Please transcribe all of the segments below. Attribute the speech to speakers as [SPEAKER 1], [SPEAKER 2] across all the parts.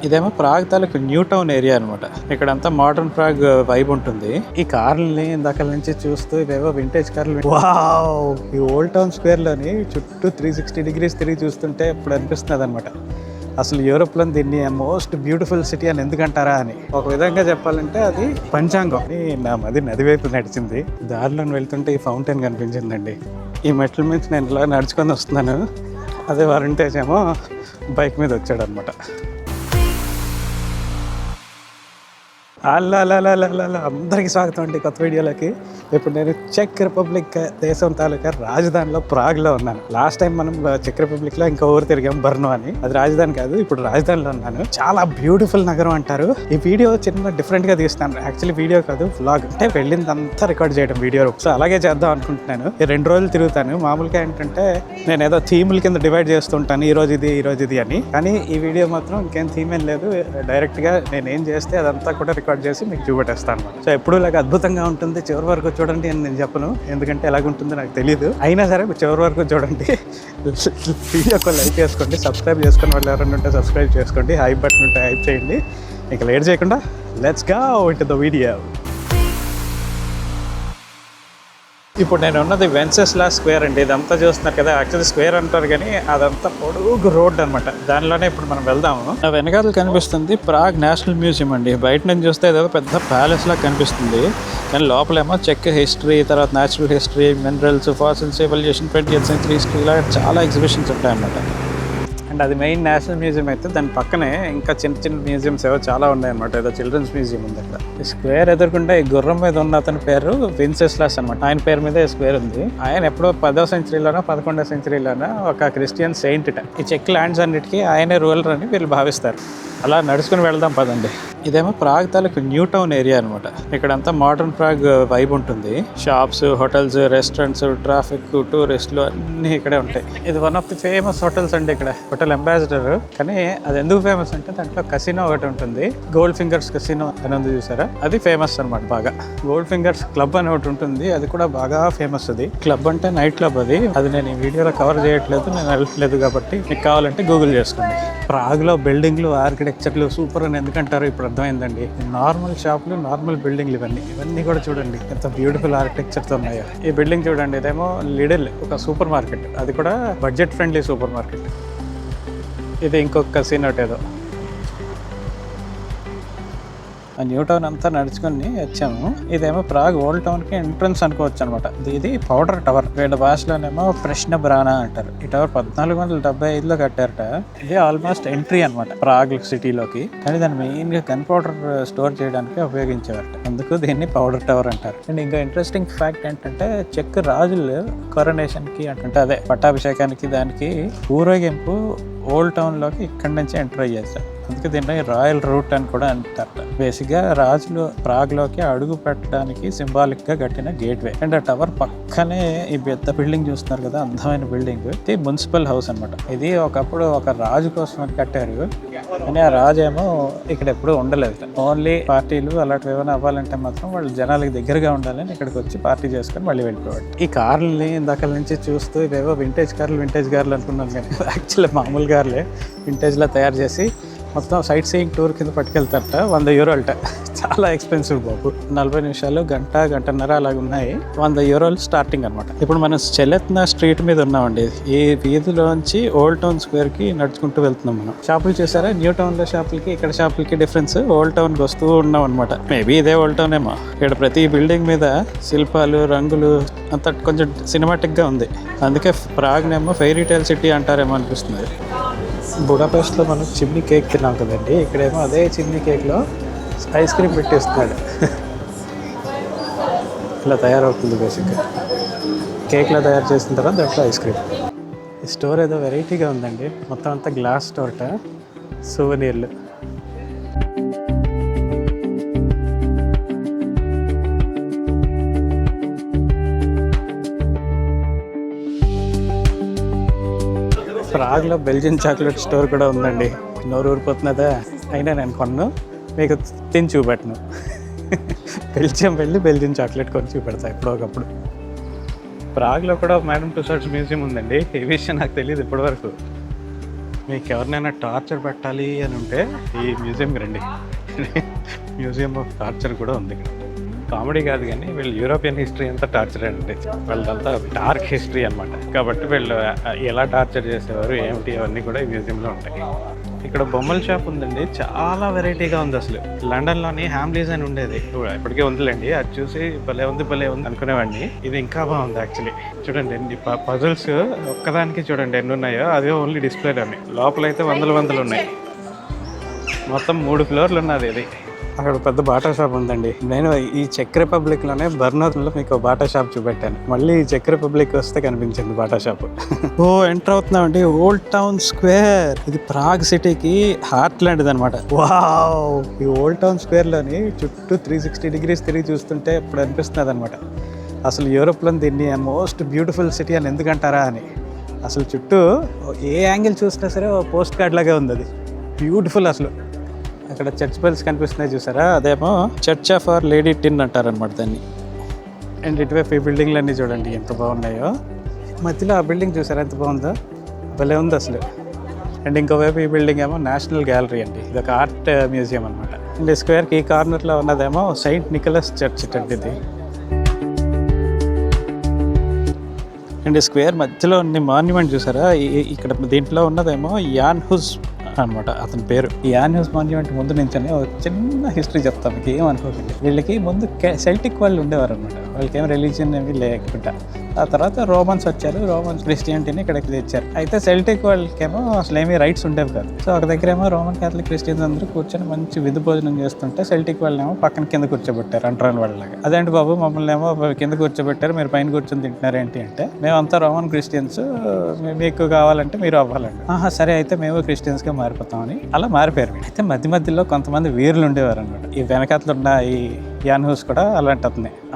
[SPEAKER 1] ఇదేమో ప్రాగ్ తాలూకు new town area అనమాట. ఇక్కడంతా మోడర్న్ ప్రాగ్ వైబ్ ఉంటుంది. ఈ కార్లని ఇందాక నుంచి చూస్తూ ఇవేవో వింటేజ్ కార్లు. వావ్! ఈ ఓల్డ్ టౌన్ స్క్వేర్ లోని చుట్టూ 360 డిగ్రీస్ తిరిగి చూస్తుంటే ఇప్పుడు అనిపిస్తుంది అనమాట, అసలు యూరోప్లో దీన్ని మోస్ట్ బ్యూటిఫుల్ సిటీ అని ఎందుకంటారా అని. ఒక విధంగా చెప్పాలంటే అది పంచాంగం. నా మది నది వైపు నడిచింది, దారిలో వెళ్తుంటే ఈ ఫౌంటైన్ కనిపించిందండి. ఈ మెట్ల మీద నేను ఇలా నడుచుకొని వస్తున్నాను, అదే వారంటేజ్ ఏమో బైక్ మీద వచ్చాడు అనమాట. అలా అందరికీ స్వాగతం అండి కొత్త వీడియోలోకి. ఇప్పుడు నేను చెక్ రిపబ్లిక్ దేశం తాలూకా రాజధానిలో ప్రాగ్లో ఉన్నాను. లాస్ట్ టైం మనం చెక్ రిపబ్లిక్లో ఇంకా ఊరు తిరిగాం, బర్నో అని. అది రాజధాని కాదు, ఇప్పుడు రాజధానిలో ఉన్నాను. చాలా బ్యూటిఫుల్ నగరం అంటారు. ఈ వీడియో చిన్న డిఫరెంట్గా తీస్తాను. యాక్చువల్లీ వీడియో కాదు, వ్లాగ్. అంటే వెళ్ళిందంతా రికార్డ్ చేయడం వీడియో. సో అలాగే చేద్దాం అనుకుంటున్నాను. ఈ 2 రోజులు తిరుగుతాను. మామూలుగా ఏంటంటే నేను ఏదో థీముల కింద డివైడ్ చేస్తుంటాను, ఈ రోజు ఇది అని. కానీ ఈ వీడియో మాత్రం ఇంకేం థీమ్ ఏం లేదు. డైరెక్ట్గా నేను ఏం చేస్తే అదంతా కూడా రికార్డ్ చేసి మీకు చూపెట్టేస్తాను. సో ఎప్పుడు ఇలాగ అద్భుతంగా ఉంటుంది. చివరి వరకు చూడండి అని నేను చెప్పను, ఎందుకంటే ఎలాగుంటుందో నాకు తెలియదు. అయినా సరే చివరి వరకు చూడండి. వీడియోకి లైక్ చేసుకోండి, సబ్స్క్రైబ్ చేసుకుని వాళ్ళు ఎవరైనా ఉంటే సబ్స్క్రైబ్ చేసుకోండి, హైప్ బటన్ ఉంటే హైప్ చేయండి. ఇక లేట్ చేయకుండా let's go into the video. ఇప్పుడు నేను ఉన్నది వెన్సెస్లాస్ స్క్వేర్ అండి. ఇదంతా చూస్తున్నారు కదా, యాక్చువల్లీ స్క్వేర్ అంటారు కానీ అదంతా పొడుగు రోడ్ అనమాట. దానిలోనే ఇప్పుడు మనం వెళ్దాము. ఆ వెనకాల కనిపిస్తుంది ప్రాగ్ నేషనల్ మ్యూజియం అండి. బయట నుంచి చూస్తే ఏదో పెద్ద ప్యాలెస్ లాగా కనిపిస్తుంది, కానీ లోపలేమో చెక్ హిస్టరీ, తర్వాత natural history, minerals, fossils, evolution, 20th century history, ఇలా చాలా ఎగ్జిబిషన్స్ ఉంటాయన్నమాట. అండ్ అది మెయిన్ నేషనల్ మ్యూజియం అయితే దాని పక్కనే ఇంకా చిన్న చిన్న మ్యూజియంస్ ఏవో చాలా ఉన్నాయన్నమాట. ఏదో చిల్డ్రన్స్ మ్యూజియం ఉంది అక్కడ. ఈ స్క్వేర్ ఎదుర్కొంటే ఈ గుర్రం మీద ఉన్న అతని పేరు వెన్సెస్లాస్ అనమాట. ఆయన పేరు మీద స్క్వేర్ ఉంది. ఆయన ఎప్పుడో 10వ సెంచరీలోనో 11వ సెంచరీలోనో ఒక క్రిస్టియన్ సెయింట్. ఈ చెక్ ల్యాండ్స్ అన్నిటికీ ఆయనే రూలర్ అని వీళ్ళు భావిస్తారు. అలా నడుచుకుని వెళ్దాం పదండి. ఇదేమో ప్రాగ్ తాలూకు న్యూ టౌన్ ఏరియా అనమాట. ఇక్కడంతా మోడర్న్ ప్రాగ్ వైబ్ ఉంటుంది. షాప్స్, హోటల్స్, రెస్టారెంట్స్, ట్రాఫిక్, టూరిస్టులు అన్నీ ఇక్కడే ఉంటాయి. ఇది one of the famous hotels అండి ఇక్కడ, హోటల్ అంబాసిడర్. కానీ అది ఎందుకు ఫేమస్ అంటే దాంట్లో కసినో ఒకటి ఉంటుంది, గోల్డ్ ఫింగర్స్ కసినో అని ఉంది చూసారా, అది ఫేమస్ అనమాట బాగా. గోల్డ్ ఫింగర్స్ క్లబ్ అని ఒకటి ఉంటుంది, అది కూడా బాగా ఫేమస్. అది క్లబ్ అంటే నైట్ క్లబ్. అది నేను ఈ వీడియోలో కవర్ చేయట్లేదు, నేను వెళ్ళట్లేదు కాబట్టి. మీకు కావాలంటే గూగుల్ చేసుకోండి. ప్రాగ్లో బిల్డింగ్లు, ఆర్కిటెక్చర్లు సూపర్ అని ఎందుకంటారు ఇప్పుడు అర్థమైందండి. నార్మల్ షాపులు, నార్మల్ బిల్డింగ్లు, ఇవన్నీ కూడా చూడండి ఎంత బ్యూటిఫుల్ ఆర్కిటెక్చర్తో ఉన్నాయో. ఈ బిల్డింగ్ చూడండి, ఇదేమో లిడిల్, ఒక సూపర్ మార్కెట్. అది కూడా బడ్జెట్ ఫ్రెండ్లీ సూపర్ మార్కెట్. ఇది ఇంకొక కసినో ఏదో. ఆ న్యూ టౌన్ అంతా నడుచుకొని వచ్చాము. ఇదేమో ప్రాగ్ ఓల్డ్ టౌన్కి ఎంట్రన్స్ అనుకోవచ్చు అనమాట. ఇది పౌడర్ టవర్, వీళ్ళ భాషలోనేమో ప్రశ్న బ్రానా అంటారు. ఈ టవర్ 1475లో కట్టారట. ఇది ఆల్మోస్ట్ ఎంట్రీ అనమాట ప్రాగ్ సిటీలోకి. కానీ దాన్ని మెయిన్గా గన్ పౌడర్ స్టోర్ చేయడానికి ఉపయోగించేవారట, అందుకు దీన్ని పౌడర్ టవర్ అంటారు. అండ్ ఇంకా ఇంట్రెస్టింగ్ ఫ్యాక్ట్ ఏంటంటే చెక్ రాజులు కరోనేషన్కి అంటే అదే పట్టాభిషేకానికి దానికి ఊరేగింపు ఓల్డ్ టౌన్లోకి ఇక్కడి నుంచి ఎంటర్ అయ్యేస్తారు. అందుకే దీన్ని రాయల్ రూట్ అని కూడా అంటారు. బేసిక్గా రాజులు ప్రాగ్లోకి అడుగు పెట్టడానికి సింబాలిక్గా కట్టిన గేట్వే. అండ్ ఆ టవర్ పక్కనే ఈ పెద్ద బిల్డింగ్ చూస్తున్నారు కదా, అందమైన బిల్డింగ్. ఇది మున్సిపల్ హౌస్ అనమాట. ఇది ఒకప్పుడు ఒక రాజు కోసం అని కట్టారు, కానీ ఆ రాజు ఏమో ఇక్కడ ఎప్పుడు ఉండలేదు. ఓన్లీ పార్టీలు అలాంటివి ఏమైనా అవ్వాలంటే మాత్రం వాళ్ళు జనాలకి దగ్గరగా ఉండాలని ఇక్కడికి వచ్చి పార్టీ చేసుకొని మళ్ళీ వెళ్ళిపోవాలి. ఈ కార్లని ఇందాక నుంచి చూస్తూ ఇవేవో వింటేజ్ కార్లు అనుకున్నాను, కానీ యాక్చువల్లీ మామూలు కార్లే వింటేజ్లో తయారు చేసి మొత్తం సైట్ సీయింగ్ టూర్ కింద పట్టుకెళ్తారట. 100 యూరోలట. చాలా ఎక్స్పెన్సివ్ బాబు. 40 నిమిషాలు, గంటన్నర అలాగ ఉన్నాయి. 100 యూరోలు స్టార్టింగ్ అనమాట. ఇప్పుడు మనం చెలెత్నా స్ట్రీట్ మీద ఉన్నామండి. ఈ వీధిలోంచి ఓల్డ్ టౌన్ స్క్వేర్కి నడుచుకుంటూ వెళ్తున్నాం మనం. షాపులు చూసారా, న్యూ టౌన్లో షాపులకి ఇక్కడ షాపులకి డిఫరెన్స్. ఓల్డ్ టౌన్కి వస్తూ ఉన్నాం అనమాట. మేబీ ఇదే ఓల్డ్ టౌన్ ఏమో. ఇక్కడ ప్రతి బిల్డింగ్ మీద శిల్పాలు, రంగులు అంతా కొంచెం సినిమాటిక్గా ఉంది. అందుకే ప్రాగ్నేమో ఫెయిరీ టైల్ సిటీ అంటారేమో అనిపిస్తుంది. బుడాపెస్ట్లో మనం చిమ్నీ కేక్ తిన్నాం కదండి, ఇక్కడేమో అదే చిమ్నీ కేక్లో ఐస్ క్రీమ్ పెట్టేస్తున్నాడు. ఇలా తయారవుతుంది బేసిక్గా. కేక్లో తయారు చేసిన తర్వాత దాంట్లో ఐస్ క్రీమ్. ఈ స్టోర్ ఏదో వెరైటీగా ఉందండి, మొత్తం అంతా గ్లాస్ స్టోర్ట, సూవెనీర్లు. ప్రాగ్లో బెల్జియన్ చాక్లెట్ స్టోర్ కూడా ఉందండి. నోరు ఊరిపోతున్నదా, అయినా నేను కొన్ను, మీకు తిని చూపెట్టను. బెల్జియం వెళ్ళి బెల్జియన్ చాక్లెట్ కొని చూపెడతా ఎప్పుడో ఒకప్పుడు. ప్రాగ్లో కూడా మేడమ్ టుసాడ్స్ మ్యూజియం ఉందండి. ఈ విషయం నాకు తెలియదు ఇప్పటివరకు. మీకు ఎవరినైనా టార్చర్ పెట్టాలి అని ఉంటే ఈ మ్యూజియంకి రండి. మ్యూజియం ఆఫ్ టార్చర్ కూడా ఉంది ఇక్కడ. కామెడీ కాదు కానీ వీళ్ళు యూరోపియన్ హిస్టరీ అంతా టార్చర్ అండి. వాళ్ళదంతా డార్క్ హిస్టరీ అనమాట. కాబట్టి వీళ్ళు ఎలా టార్చర్ చేసేవారు ఏమిటి అవన్నీ కూడా ఈ మ్యూజియంలో ఉంటాయి. ఇక్కడ బొమ్మల షాప్ ఉందండి, చాలా వెరైటీగా ఉంది. అసలు లండన్లోని హ్యామ్లీస్ అని ఉండేది, ఇప్పటికే ఉందిలేండి. అది చూసి భలే ఉంది అనుకునేవాడిని. ఇది ఇంకా బాగుంది యాక్చువల్లీ. చూడండి ఎన్ని పజిల్స్ ఒక్కదానికి చూడండి ఎన్ని ఉన్నాయో. అదే ఓన్లీ డిస్ప్లేలోనే. లోపలైతే వందలు ఉన్నాయి. మొత్తం 3 ఫ్లోర్లు ఉన్నది ఇది. అక్కడ పెద్ద బాటా షాప్ ఉందండి. నేను ఈ చెక్ రిపబ్లిక్లోనే బర్నోలో మీకు బాటా షాప్ చూపెట్టాను. మళ్ళీ ఈ చెక్ రిపబ్లిక్ వస్తే కనిపించింది బాటా షాప్. ఎంటర్ అవుతున్నామండి ఓల్డ్ టౌన్ స్క్వేర్. ఇది ప్రాగ్ సిటీకి హార్ట్ లాంటిది అనమాట. వావ్, ఈ ఓల్డ్ టౌన్ స్క్వేర్లోని చుట్టూ 360 డిగ్రీస్ తిరిగి చూస్తుంటే ఇప్పుడు అనిపిస్తుంది అనమాట. అసలు యూరోప్లో దీన్ని మోస్ట్ బ్యూటిఫుల్ సిటీ అని ఎందుకంటారా అని. అసలు చుట్టూ ఏ యాంగిల్ చూసినా సరే పోస్ట్ కార్డ్ లాగే ఉంది. అది బ్యూటిఫుల్ అసలు. అక్కడ చర్చ్ బెల్స్ కనిపిస్తున్నాయి చూసారా, అదేమో చర్చ్ ఆఫ్ అవర్ లేడీ టిన్ అంటారనమాట దాన్ని. అండ్ ఇటువైపు ఈ బిల్డింగ్లు అన్నీ చూడండి ఎంత బాగున్నాయో. మధ్యలో ఆ బిల్డింగ్ చూసారా ఎంత బాగుందో, భలే ఉంది అసలు. అండ్ ఇంకోవైపు ఈ బిల్డింగ్ ఏమో నేషనల్ గ్యాలరీ అండి. ఇది ఒక ఆర్ట్ మ్యూజియం అనమాట. అండ్ స్క్వేర్కి ఈ కార్నర్లో ఉన్నదేమో సెయింట్ నికోలస్ చర్చ్ అండి ఇది. అండ్ స్క్వేర్ మధ్యలో ఉన్న మాన్యుమెంట్ చూసారా, ఇక్కడ దీంట్లో ఉన్నదేమో యాన్ హుస్ అనమాట అతని పేరు. ఈ యాన్యూస్ మాన్యుమెంట్ ముందు నుంచనే చిన్న హిస్టరీ చెప్తాను, మీకు ఏం అనుకోకండి. వీళ్ళకి ముందు సెల్టిక్ వాళ్ళు ఉండేవారు అనమాట. వాళ్ళకి ఏం రిలీజియన్ ఏమి లేకుండా. ఆ తర్వాత రోమన్స్ వచ్చారు, రోమన్స్ క్రిస్టియానిటీని ఇక్కడికి తెచ్చారు. అయితే సెల్టిక్ వాళ్ళకేమో అసలు ఏమీ రైట్స్ ఉండేవి కాదు. సో ఒక దగ్గర ఏమో రోమన్ క్యాథలిక్ క్రిస్టియన్స్ అందరూ కూర్చొని మంచి విధి భోజనం చేస్తుంటే సెల్టిక్ వాళ్ళేమో పక్కన కింద కూర్చోబెట్టారు అంటరాని వాళ్ళలాగా. అదేంటి బాబు మమ్మల్ని ఏమో కింద కూర్చోబెట్టారు, మీరు పైన కూర్చొని తింటున్నారు ఏంటి అంటే, మేమంతా రోమన్ క్రిస్టియన్స్, మీకు కావాలంటే మీరు అవ్వాలండి. సరే అయితే మేము క్రిస్టియన్స్గా మారిపోతామని అలా మారిపోయారు. అయితే మధ్యలో కొంతమంది వీరులు ఉండేవారు అనమాట. ఈ వెనకాతలు ఉన్న ఈ యాన్ హూస్ కూడా అలాంటి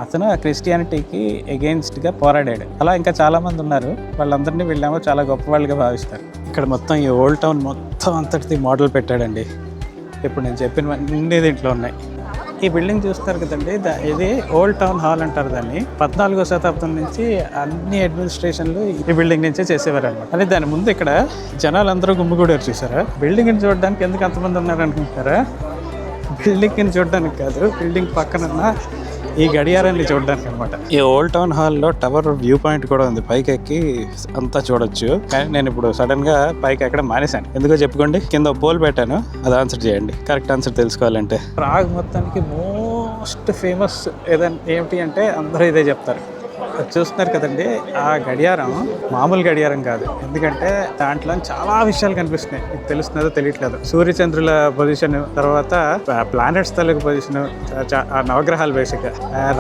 [SPEAKER 1] అతను క్రిస్టియానిటీకి ఎగెయిన్స్ట్గా పోరాడాడు. అలా ఇంకా చాలా మంది ఉన్నారు. వాళ్ళందరినీ వీళ్ళేమో చాలా గొప్ప వాళ్ళుగా భావిస్తారు. ఇక్కడ మొత్తం ఈ ఓల్డ్ టౌన్ మొత్తం అంతటిది మోడల్ పెట్టాడండి. ఇప్పుడు నేను చెప్పినవన్నీ దీంట్లో ఉన్నాయి. ఈ బిల్డింగ్ చూస్తారు కదండి, ఇది ఓల్డ్ టౌన్ హాల్ అంటారు దాన్ని. 14వ శతాబ్దం నుంచి అన్ని అడ్మినిస్ట్రేషన్లు ఈ బిల్డింగ్ నుంచే చేసేవారు అనమాట. అని దాని ముందు ఇక్కడ జనాలందరూ గుమ్మిగూడారు చూసారా. బిల్డింగ్ని చూడడానికి ఎందుకు అంతమంది ఉన్నారు అనుకుంటారా? బిల్డింగ్ని చూడడానికి కాదు, బిల్డింగ్ పక్కన ఈ గడియారాన్ని చూడడానికి అనమాట. ఈ ఓల్డ్ టౌన్ హాల్లో టవర్ వ్యూ పాయింట్ కూడా ఉంది, పైకి ఎక్కి అంతా చూడొచ్చు. కానీ నేను ఇప్పుడు సడన్ గా పైకి ఎక్కడ మానేశాను. ఎందుకో చెప్పుకోండి. కింద పోల్ పెట్టాను, అది ఆన్సర్ చేయండి. కరెక్ట్ ఆన్సర్ తెలుసుకోవాలంటే. ప్రాగ్ మొత్తానికి మోస్ట్ ఫేమస్ ఏదైనా ఏమిటి అంటే అందరూ ఇదే చెప్తారు. చూస్తున్నారు కదండి, ఆ గడియారం మామూలు గడియారం కాదు. ఎందుకంటే దాంట్లో చాలా విషయాలు కనిపిస్తున్నాయి. మీకు తెలుస్తున్నదో తెలియట్లేదు. సూర్యచంద్రుల పొజిషన్, తర్వాత ప్లానెట్స్ తాలూకు పొజిషన్, నవగ్రహాలు, బేసిక్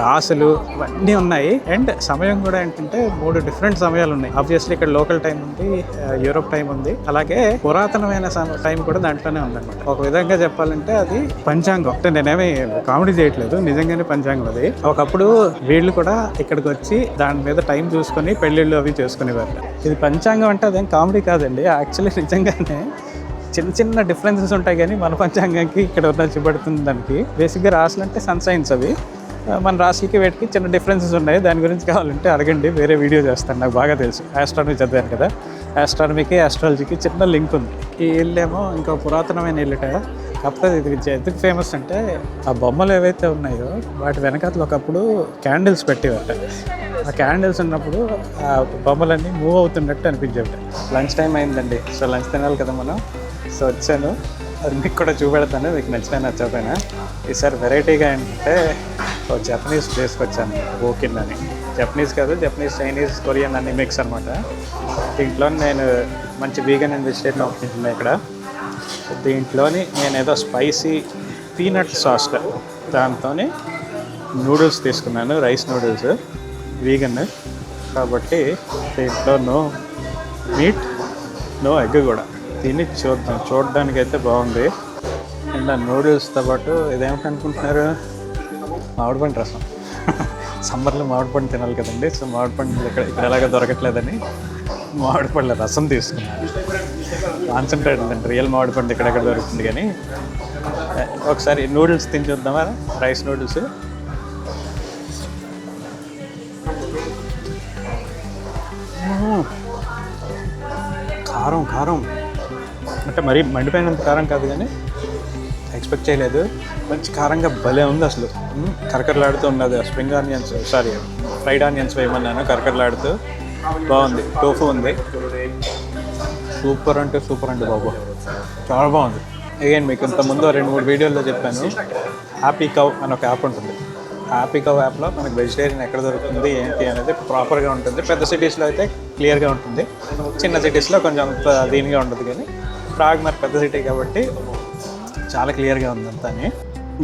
[SPEAKER 1] రాసులు ఇవన్నీ ఉన్నాయి. అండ్ సమయం కూడా ఏంటంటే 3 డిఫరెంట్ సమయాలు ఉన్నాయి. ఆబ్వియస్లీ ఇక్కడ లోకల్ టైం ఉంది, యూరోప్ టైం ఉంది, అలాగే పురాతనమైన టైం కూడా దాంట్లోనే ఉందన్నమాట. ఒక విధంగా చెప్పాలంటే అది పంచాంగం. అంటే నేనేమి కామెడీ చేయట్లేదు, నిజంగానే పంచాంగం అది. ఒకప్పుడు వీళ్ళు కూడా ఇక్కడికి వచ్చి దాని మీద టైం చూసుకొని పెళ్ళిళ్ళు అవి చేసుకునేవారు. ఇది పంచాంగం అంటే అదేం కామెడీ కాదండి. యాక్చువల్లీ నిజంగానే చిన్న డిఫరెన్సెస్ ఉంటాయి, కానీ మన పంచాంగానికి ఇక్కడ ఉన్న చూపెడుతుంది. దానికి బేసిక్గా రాసులు అంటే సన్ సైన్స్, అవి మన రాశికి వీటికి చిన్న డిఫరెన్సెస్ ఉన్నాయి. దాని గురించి కావాలంటే అడగండి, వేరే వీడియో చేస్తాను, నాకు బాగా తెలుసు. ఆస్ట్రానమీ చదివాను కదా, ఆస్ట్రానమీకి ఆస్ట్రాలజీకి చిన్న లింక్ ఉంది. ఈ ఇల్లేమో ఇంకా పురాతనమైన ఇల్లుట. కాకపోతే ఇది ఎందుకు ఫేమస్ అంటే ఆ బొమ్మలు ఏవైతే ఉన్నాయో వాటి వెనకాతలు ఒకప్పుడు క్యాండిల్స్ పెట్టేవారు. ఆ క్యాండిల్స్ ఉన్నప్పుడు ఆ బొమ్మలన్నీ మూవ్ అవుతున్నట్టు అనిపించేవి. లంచ్ టైం అయిందండి, సో లంచ్ తినాలి కదా మనం. సో వచ్చాను, అది మీకు కూడా చూపెడతాను, మీకు నచ్చినా నచ్చకపోయినా. ఈసారి వెరైటీగా ఏంటంటే ఒక జపనీస్ ప్లేస్కి వచ్చాను, ఓకిన్ అని. జపనీస్ కాదు, జపనీస్, చైనీస్, కొరియన్ అన్ని మిక్స్ అనమాట. దీంట్లో నేను మంచి వీగన్ అండ్ వెజిటేరియన్ ఆప్షన్ ఉన్నాయి ఇక్కడ. దీంట్లోని నేను ఏదో స్పైసీ పీనట్ సాస్ దాంతో నూడిల్స్ తీసుకున్నాను, రైస్ నూడిల్స్, వీగన్ కాబట్టి. దీంట్లో నో మీట్, నో ఎగ్ కూడా. దీన్ని చూడడానికి అయితే బాగుంది. అండ్ ఆ నూడిల్స్తో పాటు ఇదేమిటి అనుకుంటున్నారు, మామిడి పండు రసం. సమ్మర్లో మామిడి పండు తినాలి కదండి. సో మామిడి పండు ఇక్కడ ఎలాగో దొరకట్లేదని మామిడి పండ్ల రసం తీసుకున్నాను. కాన్సన్ట్రేట్ అండి, రియల్ మామిడి పండు ఇక్కడెక్కడ దొరుకుతుంది. కానీ ఒకసారి నూడిల్స్ తిని చూద్దామా, రైస్ నూడిల్స్. కారం అంటే మరీ మండిపోయినంత కారం కాదు కానీ ఎక్స్పెక్ట్ చేయలేదు. మంచి కారంగా భలే ఉంది అసలు. కరకరలాడుతూ ఉన్నది. స్ప్రింగ్ ఆనియన్స్ ఫ్రైడ్ ఆనియన్స్ వేయమన్నాను, కరకరలాడుతూ బాగుంది. టోఫు ఉంది. సూపర్ అంటే సూపర్ అండి బాబు, చాలా బాగుంది. అగైన్ మీకు ఇంతకుముందు 2-3 వీడియోల్లో చెప్పాను, హ్యాపీ కవ్ అని ఒక యాప్ ఉంటుంది. హ్యాపీ కవ్ యాప్లో మనకి వెజిటేరియన్ ఎక్కడ దొరుకుతుంది ఏంటి అనేది ప్రాపర్గా ఉంటుంది. పెద్ద సిటీస్లో అయితే క్లియర్గా ఉంటుంది, చిన్న సిటీస్లో కొంచెం అంత దీనిగా ఉంటుంది. కానీ ప్రాగ్ మరి పెద్ద సిటీ కాబట్టి చాలా క్లియర్గా ఉంది అంతా.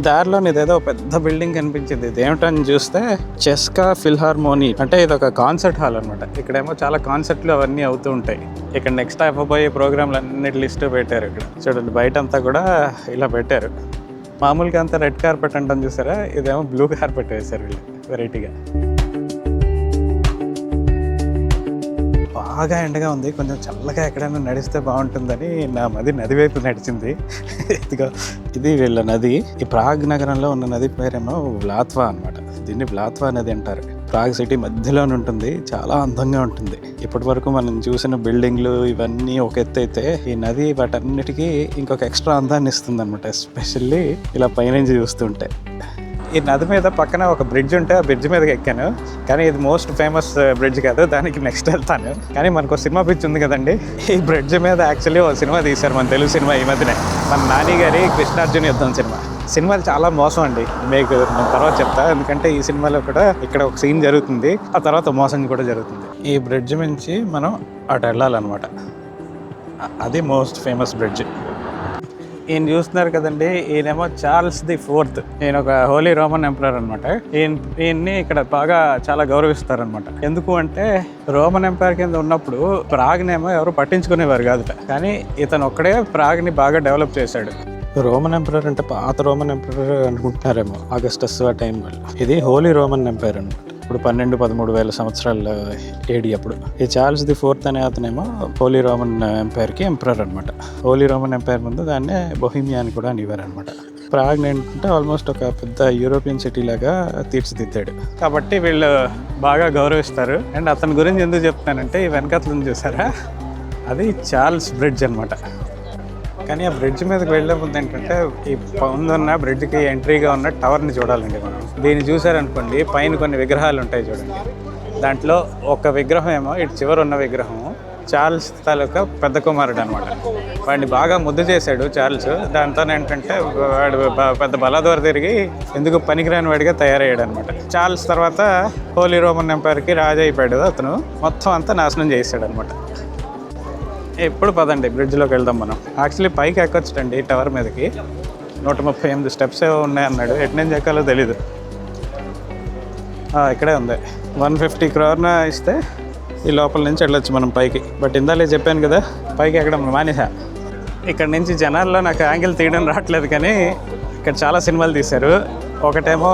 [SPEAKER 1] దారిలో ఇదేదో పెద్ద బిల్డింగ్ కనిపించింది. ఇది ఏమిటని చూస్తే చెస్కా ఫిల్హార్మోనీ, అంటే ఇది ఒక కాన్సర్ట్ హాల్ అనమాట. ఇక్కడేమో చాలా కాన్సర్ట్లు అవన్నీ అవుతూ ఉంటాయి. ఇక్కడ నెక్స్ట్ అయిపోయే ప్రోగ్రాంలు అన్నిటి లిస్టు పెట్టారు. ఇక్కడ చూడండి, బయట అంతా కూడా ఇలా పెట్టారు. మామూలుగా అంతా రెడ్ కార్పెట్ అంటాం చూసారా, ఇదేమో బ్లూ కార్పెట్ వేశారు వీళ్ళు వెరైటీగా. బాగా ఎండగా ఉంది, కొంచెం చల్లగా ఎక్కడైనా నడిస్తే బాగుంటుందని నా నది వైపు నడిచింది. ఇదిగో ఇది వీళ్ళ నది. ఈ ప్రాగ్ నగరంలో ఉన్న నది పేరేమో వ్లాత్వా అనమాట. దీన్ని వ్లాత్వా నది అంటారు. ప్రాగ్ సిటీ మధ్యలోనే ఉంటుంది, చాలా అందంగా ఉంటుంది. ఇప్పటి వరకు మనం చూసిన బిల్డింగ్లు ఇవన్నీ ఒక ఎత్తు అయితే, ఈ నది వాటన్నిటికీ ఇంకొక ఎక్స్ట్రా అందాన్ని ఇస్తుంది అనమాట. ఎస్పెషల్లీ ఇలా పైనుంచి చూస్తుంటే. ఈ నది మీద పక్కన ఒక బ్రిడ్జ్ ఉంటే ఆ బ్రిడ్జ్ మీదకి ఎక్కాను. కానీ ఇది మోస్ట్ ఫేమస్ బ్రిడ్జ్ కాదు, దానికి నెక్స్ట్ వెళ్తాను. కానీ మనకు ఒక సినిమా పిచ్ ఉంది కదండి, ఈ బ్రిడ్జ్ మీద యాక్చువల్లీ ఒక సినిమా తీశారు, మన తెలుగు సినిమా ఈ మధ్యనే. మన నాని గారి కృష్ణార్జున యుద్ధం సినిమాలు చాలా మోసం అండి. మీకు నేను తర్వాత చెప్తా, ఎందుకంటే ఈ సినిమాలో కూడా ఇక్కడ ఒక సీన్ జరుగుతుంది, ఆ తర్వాత మోసం కూడా జరుగుతుంది. ఈ బ్రిడ్జ్ నుంచి మనం అటు వెళ్ళాలన్నమాట. అది మోస్ట్ ఫేమస్ బ్రిడ్జ్. ఈయన చూస్తున్నారు కదండి, ఈయనేమో చార్ల్స్ ది 4th. ఈయన ఒక హోలీ రోమన్ ఎంపరర్ అనమాట. ఈయన్ని ఇక్కడ బాగా చాలా గౌరవిస్తారనమాట. ఎందుకు అంటే రోమన్ ఎంపైర్ కింద ఉన్నప్పుడు ప్రాగ్నేమో ఎవరు పట్టించుకునేవారు కాదుట, కానీ ఇతను ఒక్కడే ప్రాగ్ని బాగా డెవలప్ చేశాడు. రోమన్ ఎంపరర్ అంటే పాత రోమన్ ఎంపరర్ అనుకుంటున్నారేమో, ఆగస్టస్ ఆ టైం వాళ్ళు. ఇది హోలీ రోమన్ ఎంపైర్ అనమాట. ఇప్పుడు 12-13 వేల సంవత్సరాల ఏడి అప్పుడు. ఈ చార్ల్స్ ది 4th అనే అతనేమో హోలీ రోమన్ ఎంపైర్కి ఎంపరర్ అనమాట. హోలీ రోమన్ ఎంపైర్ ముందు దాన్నే బొహీమియా అని కూడా అనేవారు అనమాట. ప్రాగ్ ఏంటంటే ఆల్మోస్ట్ ఒక పెద్ద యూరోపియన్ సిటీ లాగా తీర్చిదిద్దాడు కాబట్టి వీళ్ళు బాగా గౌరవిస్తారు. అండ్ అతని గురించి ఎందుకు చెప్తానంటే, ఈ వెనకతలను చూసారా, అది చార్ల్స్ బ్రిడ్జ్ అనమాట. కానీ ఆ బ్రిడ్జ్ మీదకి వెళ్ళే ముందు ఏంటంటే, ఈ ముందున్న బ్రిడ్జ్కి ఎంట్రీగా ఉన్న టవర్ని చూడాలండి మనం. దీన్ని చూసారనుకోండి, పైన కొన్ని విగ్రహాలు ఉంటాయి చూడండి. దాంట్లో ఒక విగ్రహం ఏమో, ఇటు చివరి ఉన్న విగ్రహం చార్ల్స్ తాలూకా పెద్ద కుమారుడు అనమాట. వాడిని బాగా ముద్దు చేశాడు చార్ల్స్. దాంతో ఏంటంటే వాడు పెద్ద బలాదూర తిరిగి ఎందుకు పనికిరాని వాడిగా తయారయ్యాడు అనమాట. చార్ల్స్ తర్వాత హోలీ రోమన్ ఎంపైర్కి రాజు అయిపోయాడు అతను. మొత్తం అంతా నాశనం చేశాడు అనమాట. ఎప్పుడు పదండి బ్రిడ్జ్లోకి వెళ్దాం మనం. యాక్చువల్లీ పైకి ఎక్కొచ్చండి టవర్ మీదకి. 138 స్టెప్స్ ఏవో ఉన్నాయన్నాడు, ఎటు నుంచి ఎక్కాలో తెలీదు. ఇక్కడే ఉంది. 150 crore ఇస్తే ఈ లోపల నుంచి వెళ్ళొచ్చు మనం పైకి. బట్ ఇందాలే చెప్పాను కదా, పైకి ఎక్కడం మానేసా. ఇక్కడ నుంచి జనాల్లో నాకు యాంగిల్ తీయడం రావట్లేదు, కానీ ఇక్కడ చాలా సినిమాలు తీశారు. ఒకటేమో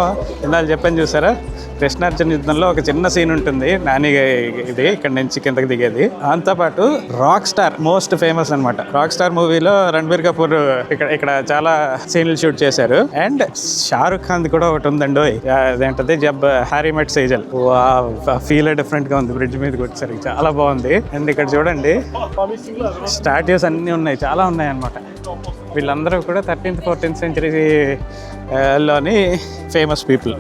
[SPEAKER 1] ఇందాక చెప్పాను చూసారా, కృష్ణార్జున యుద్ధంలో ఒక చిన్న సీన్ ఉంటుంది, నాని ఇది ఇక్కడ నుంచి కిందకి దిగేది. దాంతోపాటు రాక్ స్టార్ మోస్ట్ ఫేమస్ అనమాట. రాక్ స్టార్ మూవీలో రణబీర్ కపూర్ ఇక్కడ చాలా సీన్లు షూట్ చేశారు. అండ్ షారుఖ్ ఖాన్ కూడా ఒకటి ఉందండి, అదేంటది జబ్ హ్యారీ మెట్ సేజల్. ఫీల్ డిఫరెంట్ గా ఉంది బ్రిడ్జ్ మీదకి వచ్చేసరికి, చాలా బాగుంది. అండ్ ఇక్కడ చూడండి స్టాట్యూస్ అన్నీ ఉన్నాయి, చాలా ఉన్నాయి అనమాట. వీళ్ళందరూ కూడా 13th 14th సెంచరీలోని ఫేమస్ పీపుల్.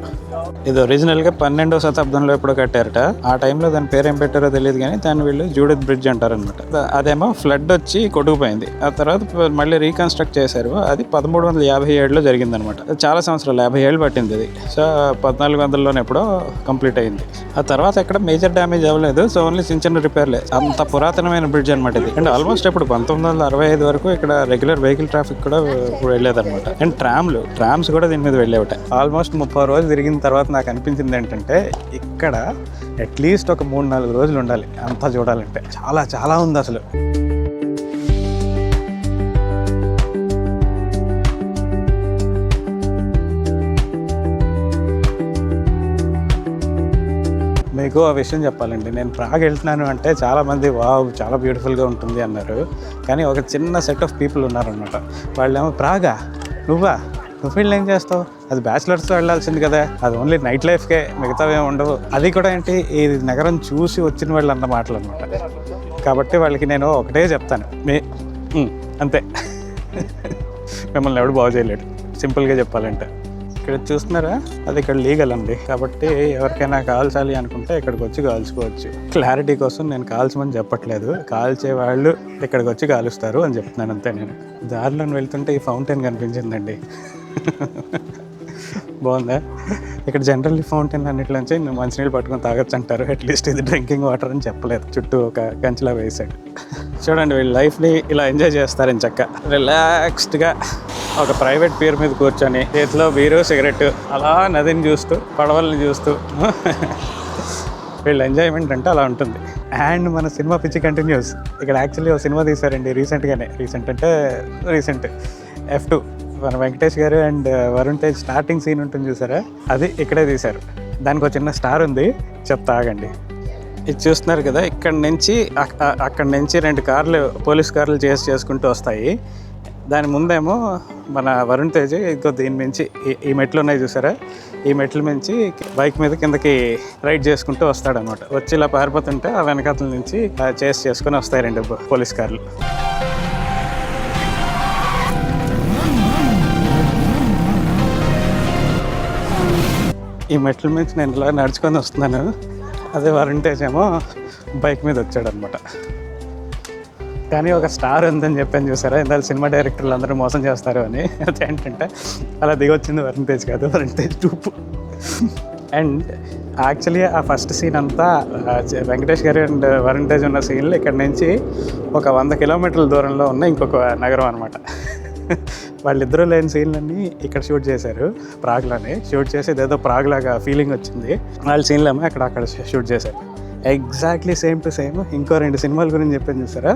[SPEAKER 1] ఇది ఒరిజినల్గా 12వ శతాబ్దంలో ఎప్పుడో కట్టారట. ఆ టైంలో దాని పేరు ఏం పెట్టారో తెలియదు, కానీ దాన్ని వీళ్ళు జూడిత్ బ్రిడ్జ్ అంటారనమాట. అదేమో ఫ్లడ్ వచ్చి కొట్టుకుపోయింది. ఆ తర్వాత మళ్ళీ రీకన్స్ట్రక్ట్ చేశారు. అది 1357లో జరిగిందనమాట. చాలా సంవత్సరాలు, 50 ఏళ్ళు పట్టింది అది. సో 1400లోనే ఎప్పుడో కంప్లీట్ అయింది. ఆ తర్వాత ఎక్కడ మేజర్ డ్యామేజ్ అవ్వలేదు. సో ఓన్లీ చిన్న రిపేర్లే. అంత పురాతనమైన బ్రిడ్జ్ అనమాట ఇది. అండ్ ఆల్మోస్ట్ ఇప్పుడు 1965 వరకు ఇక్కడ రెగ్యులర్ వెహికల్ ట్రాఫిక్ కూడా వెళ్ళేదన్నమాట. అండ్ ట్రామ్స్ కూడా దీని మీద వెళ్ళేవట. ఆల్మోస్ట్ 30 రోజులు తిరిగిన తర్వాత నాకు అనిపించింది ఏంటంటే, ఇక్కడ అట్లీస్ట్ ఒక 3-4 రోజులు ఉండాలి అంతా చూడాలంటే. చాలా చాలా ఉంది అసలు. మీకు ఆ విషయం చెప్పాలండి, నేను ప్రాగ్ వెళ్తున్నాను అంటే చాలామంది వావ్ చాలా బ్యూటిఫుల్గా ఉంటుంది అన్నారు. కానీ ఒక చిన్న సెట్ ఆఫ్ పీపుల్ ఉన్నారనమాట. వాళ్ళేమో ప్రాగా నువ్వు వీళ్ళు ఏం చేస్తావు, అది బ్యాచిలర్స్తో వెళ్ళాల్సింది కదా, అది ఓన్లీ నైట్ లైఫ్కే, మిగతావేమి ఉండవు. అది కూడా ఏంటి, ఈ నగరం చూసి వచ్చిన వాళ్ళు అన్న మాటలు అనమాట. కాబట్టి వాళ్ళకి నేను ఒకటే చెప్తాను, అంతే. మిమ్మల్ని ఎవడు బాగు చేయలేడు, సింపుల్గా చెప్పాలంటే. ఇక్కడ చూస్తున్నారా, అది ఇక్కడ లీగల్ అండి. కాబట్టి ఎవరికైనా కాల్చాలి అనుకుంటే ఇక్కడికి వచ్చి కాల్చుకోవచ్చు. క్లారిటీ కోసం నేను కాల్చమని చెప్పట్లేదు, కాల్చే వాళ్ళు ఇక్కడికి వచ్చి కాలుస్తారు అని చెప్తున్నాను అంతే. నేను దారిలో వెళ్తుంటే ఈ ఫౌంటైన్ కనిపించిందండి. బాగుందా? ఇక్కడ జనరల్లీ ఫౌంటైన్ అన్నింటిలోంచి మంచినీళ్ళు పట్టుకొని తాగొచ్చు అంటారు. అట్లీస్ట్ ఇది డ్రింకింగ్ వాటర్ అని చెప్పలేదు, చుట్టూ ఒక కంచెలా వేసాడు. చూడండి, వీళ్ళు లైఫ్ని ఇలా ఎంజాయ్ చేస్తారని చక్క రిలాక్స్డ్గా ఒక ప్రైవేట్ పీర్ మీద కూర్చొని చేతిలో బీరు సిగరెట్ అలా నదిని చూస్తూ పడవల్ని చూస్తూ వీళ్ళ ఎంజాయ్మెంట్ అంటే అలా ఉంటుంది. అండ్ మన సినిమా పిచ్చి కంటిన్యూస్. ఇక్కడ యాక్చువల్లీ ఒక సినిమా తీశారండి రీసెంట్ అంటే F2 మన వెంకటేష్ గారు and Varun Tej starting scene ఉంటుంది చూసారా, అది ఇక్కడే తీశారు. దానికి ఒక చిన్న స్టార్ ఉంది, చెప్తా ఆగండి. ఇది చూస్తున్నారు కదా, అక్కడ నుంచి 2 కార్లు, పోలీస్ కార్లు చేసుకుంటూ వస్తాయి. దాని ముందేమో మన వరుణ్ తేజ్ ఇంకో దీని మించి ఈ మెట్లు ఉన్నాయి చూసారా, ఈ మెట్ల మించి బైక్ మీద కిందకి రైడ్ చేసుకుంటూ వస్తాడనమాట. వచ్చి ఇలా పారిపోతుంటే ఆ వెనకాతల నుంచి చేసుకొని వస్తాయి 2 పోలీస్ కార్లు. ఈ మెట్ల మించి నేను ఇలా నడుచుకొని వస్తున్నాను, అదే వరుణ్ తేజ్ ఏమో బైక్ మీద వచ్చాడనమాట. కానీ ఒక స్టార్ ఉందని చెప్పాను చూసారా, ఇందాక సినిమా డైరెక్టర్లు అందరూ మోసం చేస్తారు అని. అదేంటంటే అలా దిగొచ్చింది వరుణ్ తేజ్ కాదు, వరుణ్ తేజ్ టూపు. అండ్ యాక్చువల్లీ ఆ ఫస్ట్ సీన్ అంతా వెంకటేష్ గారు అండ్ వరుణ్ తేజ్ ఉన్న సీన్లు ఇక్కడ నుంచి ఒక 100 కిలోమీటర్ల దూరంలో ఉన్న ఇంకొక నగరం అనమాట. వాళ్ళిద్దరూ లేని సీన్లన్నీ ఇక్కడ షూట్ చేశారు, ప్రాగ్లోనే షూట్ చేసి ఏదో ప్రాగ్ లాగా ఫీలింగ్ వచ్చింది. వాళ్ళ సీన్లు ఏమో అక్కడ షూట్ చేశారు. ఎగ్జాక్ట్లీ సేమ్ టు సేమ్ ఇంకో 2 సినిమాల గురించి చెప్పాను చూసారా,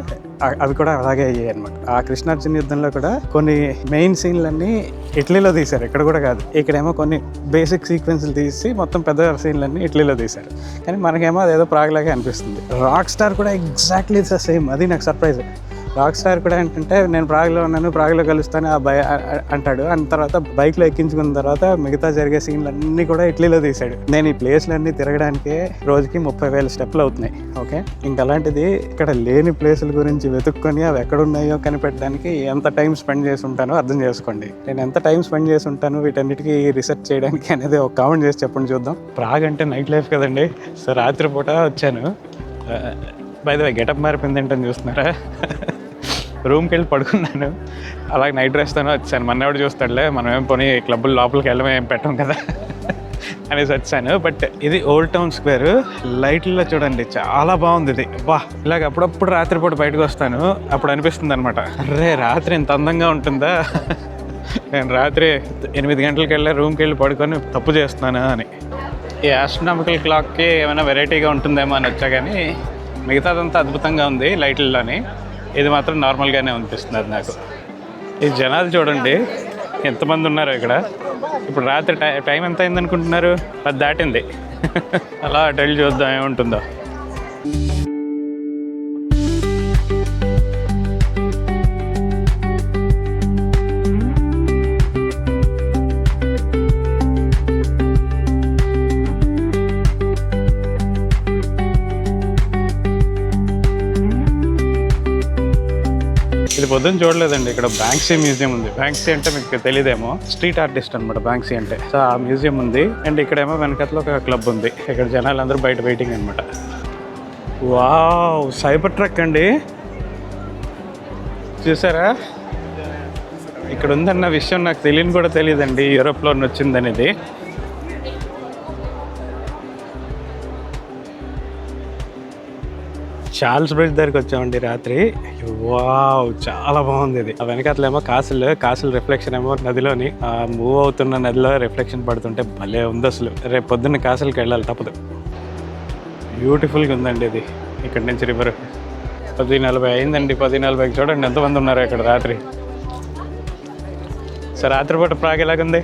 [SPEAKER 1] అవి కూడా అలాగే అయ్యాయి అనమాట. ఆ కృష్ణార్జున యుద్ధంలో కూడా కొన్ని మెయిన్ సీన్లన్నీ ఇటలీలో తీశారు, ఇక్కడ కూడా కాదు. ఇక్కడేమో కొన్ని బేసిక్ సీక్వెన్స్లు తీసి మొత్తం పెద్ద సీన్లన్నీ ఇటలీలో తీశారు. కానీ మనకేమో అదేదో ప్రాగ్ లాగే అనిపిస్తుంది. రాక్ స్టార్ కూడా ఎగ్జాక్ట్లీ సేమ్, అది నాకు సర్ప్రైజ్. రాక్ స్టార్ కూడా ఏంటంటే నేను ప్రాగ్లో ఉన్నాను, ప్రాగ్లో కలుస్తాను అంటాడు. అంత తర్వాత బైక్లో ఎక్కించుకున్న తర్వాత మిగతా జరిగే సీన్లు అన్నీ కూడా ఇటలీలో తీశాడు. నేను ఈ ప్లేస్లన్నీ తిరగడానికే రోజుకి 30,000 స్టెప్లు అవుతున్నాయి. ఓకే, ఇంకా అలాంటిది ఇక్కడ లేని ప్లేసుల గురించి వెతుక్కొని అవి ఎక్కడున్నాయో కనిపెట్టడానికి ఎంత టైం స్పెండ్ చేసి ఉంటానో అర్థం చేసుకోండి. నేను ఎంత టైం స్పెండ్ చేసి ఉంటాను వీటన్నిటికీ రీసెర్చ్ చేయడానికి అనేది ఒక కామెంట్ చేసి చెప్పండి చూద్దాం. ప్రాగ్ అంటే నైట్ లైఫ్ కదండి. సో రాత్రిపూట వచ్చాను. బై ద వే గెటప్ మారిపోయింది ఏంటని చూస్తున్నారా, రూమ్కి వెళ్ళి పడుకున్నాను, అలాగే నైట్ డ్రెస్తోనే వచ్చాను. మన్నెవడు చూస్తాడులే, మనం ఏం పోనీ క్లబ్బులు లోపలికి వెళ్ళమే ఏం పెట్టాం కదా అనేసి వచ్చాను. బట్ ఇది ఓల్డ్ టౌన్ స్క్వేర్, లైట్లలో చూడండి చాలా బాగుంది ఇది. బా, ఇలాగ అప్పుడప్పుడు రాత్రిపూట బయటకు వస్తాను, అప్పుడు అనిపిస్తుంది అనమాట, అరే రాత్రి ఇంత అందంగా ఉంటుందా, నేను రాత్రి 8 గంటలకు వెళ్ళి రూమ్కి వెళ్ళి పడుకొని తప్పు చేస్తున్నాను అని. ఈ ఆస్ట్రోనామికల్ క్లాక్కి ఏమైనా వెరైటీగా ఉంటుందేమో అని వచ్చా, కానీ మిగతాదంతా అద్భుతంగా ఉంది లైట్లలోని. ఇది మాత్రం నార్మల్గానే అనిపిస్తుంది నాకు. ఈ జనాలు చూడండి ఎంతమంది ఉన్నారో ఇక్కడ. ఇప్పుడు రాత్రి టైం ఎంత అయింది అనుకుంటున్నారు? 10 దాటింది. అలా అటెల్ చూద్దాం ఏముంటుందో. ఇది పొద్దున్న చూడలేదండి. ఇక్కడ బ్యాంక్సీ మ్యూజియం ఉంది. బ్యాంక్సీ అంటే మీకు తెలియదేమో, స్ట్రీట్ ఆర్టిస్ట్ అనమాట బ్యాంక్సీ అంటే. సో ఆ మ్యూజియం ఉంది. అండ్ ఇక్కడేమో వెనకట్లో ఒక క్లబ్ ఉంది. ఇక్కడ జనాలు అందరూ బయట వెయిటింగ్ అనమాట. వావ్, సైబర్ ట్రక్ అండి, చూసారా? ఇక్కడ ఉందన్న విషయం నాకు తెలియని కూడా తెలియదండి, యూరోప్లో వచ్చిందనేది. చార్ల్స్ బ్రిడ్జ్ దగ్గరికి వచ్చామండి రాత్రి. వావ్, చాలా బాగుంది ఇది. ఆ వెనకాతలేమో కాసులు రిఫ్లెక్షన్ ఏమో నదిలోని మూవ్ అవుతున్న నదిలో రిఫ్లెక్షన్ పడుతుంటే భలే ఉంది అసలు. రేపు పొద్దున్న కాసులకి వెళ్ళాలి తప్పదు. బ్యూటిఫుల్గా ఉందండి ఇది. ఇక్కడ నుంచి రివర్. 10:40 అయిందండి. 10:40కి చూడండి ఎంతమంది ఉన్నారు ఇక్కడ రాత్రి. సో రాత్రిపూట ప్రాగ్ ఎలాగుంది?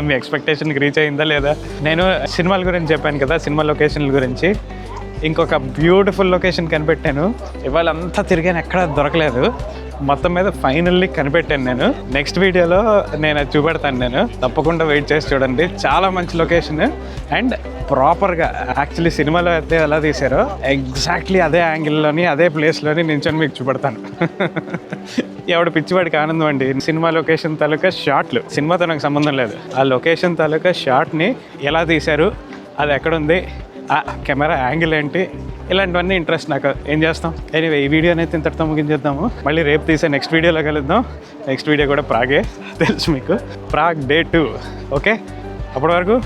[SPEAKER 1] మీ ఎక్స్పెక్టేషన్కి రీచ్ అయిందా లేదా? నేను సినిమాల గురించి చెప్పాను కదా, సినిమా లొకేషన్ల గురించి. ఇంకొక బ్యూటిఫుల్ లొకేషన్ కనిపెట్టాను. ఇవాళ అంతా తిరిగాను, ఎక్కడా దొరకలేదు. మొత్తం మీద ఫైనల్లీ కనిపెట్టాను నేను. నెక్స్ట్ వీడియోలో నేను అది చూపెడతాను. నేను తప్పకుండా వెయిట్ చేసి చూడండి. చాలా మంచి లొకేషన్ అండ్ ప్రాపర్గా యాక్చువల్లీ సినిమాలో అయితే ఎలా తీశారో ఎగ్జాక్ట్లీ అదే యాంగిల్లోని అదే ప్లేస్లోని నించొని మీకు చూపెడతాను. ఎవడ పిచ్చివాడికి ఆనందం అండి. సినిమా లొకేషన్ తాలూకా షాట్లు, సినిమాతో నాకు సంబంధం లేదు, ఆ లొకేషన్ తాలూకా షాట్ని ఎలా తీశారు, అది ఎక్కడుంది, ఆ కెమెరా యాంగిల్ ఏంటి, ఇలాంటివన్నీ ఇంట్రెస్ట్ నాకు. ఏం చేస్తాం. ఎనీవే ఈ వీడియో అనేది ఇంతటితో ముగించేద్దాము. మళ్ళీ రేపు తీసే నెక్స్ట్ వీడియోలో కలుద్దాం. నెక్స్ట్ వీడియో కూడా ప్రాగే, తెలుసు మీకు, ప్రాగ్ డే 2. ఓకే, అప్పటి వరకు